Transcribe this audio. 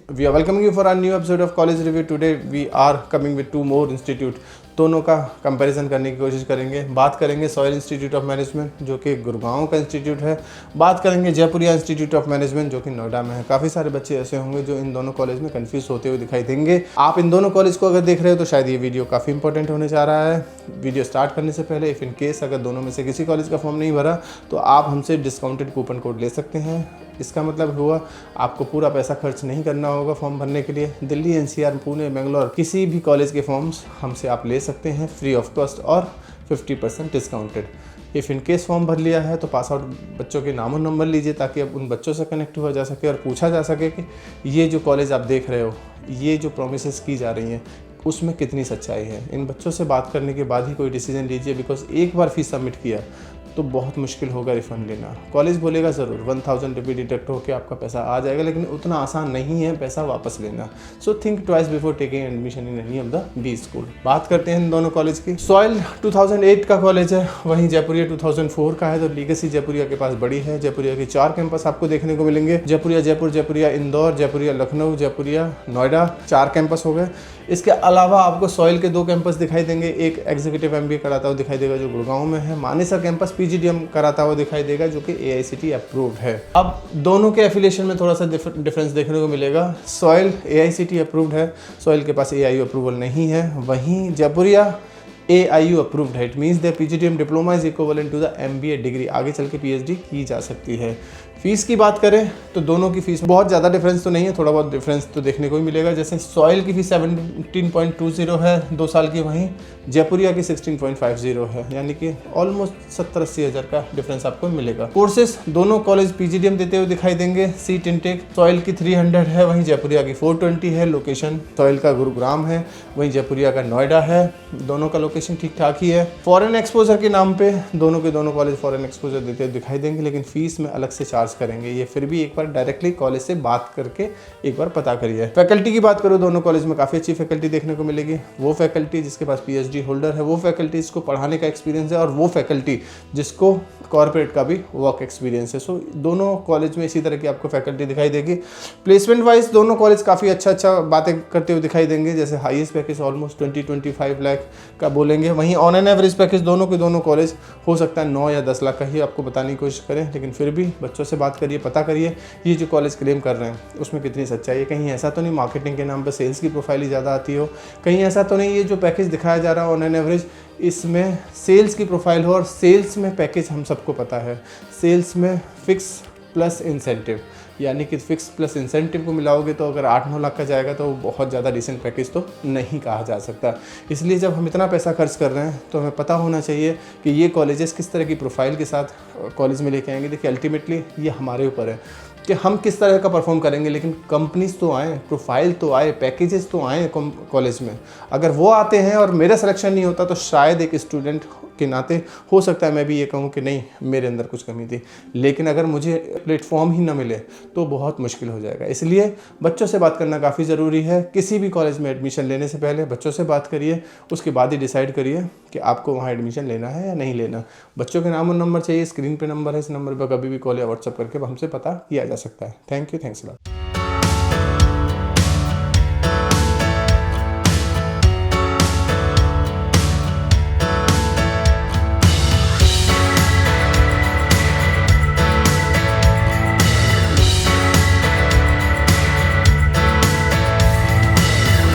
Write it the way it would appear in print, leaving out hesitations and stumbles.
We are welcoming you for our new episode of College Review. Today we are coming with two more institute. दोनों का comparison करने की कोशिश करेंगे। बात करेंगे सॉयल इंस्टीट्यूट ऑफ मैनेजमेंट जो कि गुड़गांव का इंस्टीट्यूट है। बात करेंगे जयपुरिया इंस्टीट्यूट ऑफ मैनेजमेंट जो कि नोएडा में है। काफ़ी सारे बच्चे ऐसे होंगे जो इन दोनों कॉलेज में कंफ्यूज होते हुए दिखाई देंगे। आप इन दोनों कॉलेज को अगर देख रहे हो तो शायद ये वीडियो काफ़ी इंपॉर्टेंट होने जा रहा है। वीडियो स्टार्ट करने से पहले इफ़ इन केस अगर दोनों में से किसी कॉलेज का फॉर्म नहीं भरा तो आप हमसे डिस्काउंटेड कूपन कोड ले सकते हैं। इसका मतलब हुआ आपको पूरा पैसा खर्च नहीं करना होगा फॉर्म भरने के लिए। दिल्ली, एनसीआर, पुणे, बेंगलोर किसी भी कॉलेज के फॉर्म्स हमसे आप ले सकते हैं फ्री ऑफ कॉस्ट और 50% discounted. If in case form भर लिया है तो पास आउट बच्चों के नाम और नंबर लीजिए ताकि अब उन बच्चों से कनेक्ट हुआ जा सके और पूछा जा सके कि ये जो कॉलेज आप देख रहे हो, ये जो प्रोमिसेस की जा रही हैं उसमें कितनी सच्चाई है। इन बच्चों से बात करने के बाद ही कोई डिसीजन लीजिए, बिकॉज एक बार फीस सबमिट किया तो बहुत मुश्किल होगा रिफ़ंड लेना। कॉलेज बोलेगा ज़रूर 1000 रुपये डिडक्ट होकर आपका पैसा आ जाएगा, लेकिन उतना आसान नहीं है पैसा वापस लेना। So think twice before taking admission in any of the B school. बात करते हैं इन दोनों कॉलेज की। सॉयल 2008 का कॉलेज है, वहीं जयपुरिया 2004 का है। तो लीगेसी जयपुरिया के पास बड़ी है। जयपुरिया के 4 कैंपस आपको देखने को मिलेंगे। जयपुरिया जयपुर, जयपुरिया इंदौर, जयपुरिया लखनऊ, जयपुरिया नोएडा, 4 कैंपस हो गए। इसके अलावा आपको सॉयल के 2 कैंपस दिखाई देंगे। एक एग्जीक्यूटिव MBA कराता हुआ दिखाई देगा जो गुड़गांव में है। मानेसर कैंपस PGDM कराता हुआ दिखाई देगा जो कि AICTE अप्रूव्ड है। अब दोनों के एफिलिएशन में थोड़ा सा डिफरेंस देखने को मिलेगा। सॉयल AICTE अप्रूव्ड है, सॉयल के पास AIU अप्रूवल नहीं है। वहीं जयपुरिया AIU अप्रूव्ड है। It means the PGDM diploma is equivalent to the MBA degree. आगे चल के PhD की जा सकती है। फीस की बात करें तो दोनों की फीस में बहुत ज़्यादा डिफरेंस तो नहीं है, थोड़ा बहुत डिफरेंस तो देखने को ही मिलेगा। जैसे सॉयल की फीस 17.20 है 2 साल की, वहीं जयपुरिया की 16.50 है, यानी कि ऑलमोस्ट 70-80 हज़ार का डिफरेंस आपको मिलेगा। कोर्सेज दोनों कॉलेज PGDM देते हुए दिखाई देंगे। सीट इनटेक सॉयल की 300 है, वहीं जयपुरिया की 420 है। लोकेशन सॉयल का गुरुग्राम है, वहीं जयपुरिया का नोएडा है। दोनों का लोकेशन ठीक ठाक ही है। फॉरेन एक्सपोजर के नाम पे दोनों के दोनों कॉलेज फॉरेन एक्सपोजर देते हुए दिखाई देंगे, लेकिन फीस में अलग से चार्ज करेंगे। ये फिर भी एक बार डायरेक्टली कॉलेज से बात करके एक बार पता करिए। फैकल्टी की बात करो, दोनों कॉलेज में काफ़ी अच्छी फैकल्टी देखने को मिलेगी। वो फैकल्टी जिसके पास PhD होल्डर है, वो फैकल्टी जिसको पढ़ाने का एक्सपीरियंस है, और वो फैकल्टी जिसको कॉर्पोरेट का भी वर्क एक्सपीरियंस है। सो दोनों कॉलेज में इसी तरह की आपको फैकल्टी दिखाई देगी। प्लेसमेंट वाइज दोनों कॉलेज काफ़ी अच्छा बातें करते हुए दिखाई देंगे। जैसे हाईएस्ट पैकेज ऑलमोस्ट 20-25 लाख का बोलेंगे, वहीं ऑन एन एवरेज पैकेज दोनों के दोनों कॉलेज हो सकता है 9 या 10 लाख का ही आपको बताने की कोशिश करें। लेकिन फिर भी बच्चों से बात करिए, पता करिए ये जो कॉलेज क्लेम कर रहे हैं उसमें कितनी सच्चाई है। कहीं ऐसा तो नहीं मार्केटिंग के नाम पर सेल्स की प्रोफाइल ही ज़्यादा आती हो, कहीं ऐसा तो नहीं ये जो पैकेज दिखाया जा रहा है ऑन एन एवरेज इसमें सेल्स की प्रोफाइल हो। और सेल्स में पैकेज हम सबको पता है, सेल्स में फिक्स प्लस इंसेंटिव, यानी कि फिक्स प्लस इंसेंटिव को मिलाओगे तो अगर 8-9 लाख का जाएगा तो बहुत ज़्यादा डिसेंट पैकेज तो नहीं कहा जा सकता। इसलिए जब हम इतना पैसा खर्च कर रहे हैं तो हमें पता होना चाहिए कि ये कॉलेजेस किस तरह की प्रोफाइल के साथ कॉलेज में लेके आएंगे। देखिए अल्टीमेटली ये हमारे ऊपर है कि हम किस तरह का परफॉर्म करेंगे, लेकिन कंपनीज तो आए, प्रोफाइल तो आए, पैकेजेस तो आए कॉलेज में। अगर वो आते हैं और मेरा सिलेक्शन नहीं होता तो शायद एक स्टूडेंट के नाते हो सकता है मैं भी ये कहूँ कि नहीं मेरे अंदर कुछ कमी थी, लेकिन अगर मुझे प्लेटफॉर्म ही ना मिले तो बहुत मुश्किल हो जाएगा। इसलिए बच्चों से बात करना काफ़ी ज़रूरी है। किसी भी कॉलेज में एडमिशन लेने से पहले बच्चों से बात करिए, उसके बाद ही डिसाइड करिए कि आपको वहाँ एडमिशन लेना है या नहीं लेना। बच्चों के नाम और नंबर चाहिए, स्क्रीन पे नंबर है, इस नंबर पर कभी भी कॉल या व्हाट्सअप करके हमसे पता किया जा सकता है। Thank you, thanks a lot.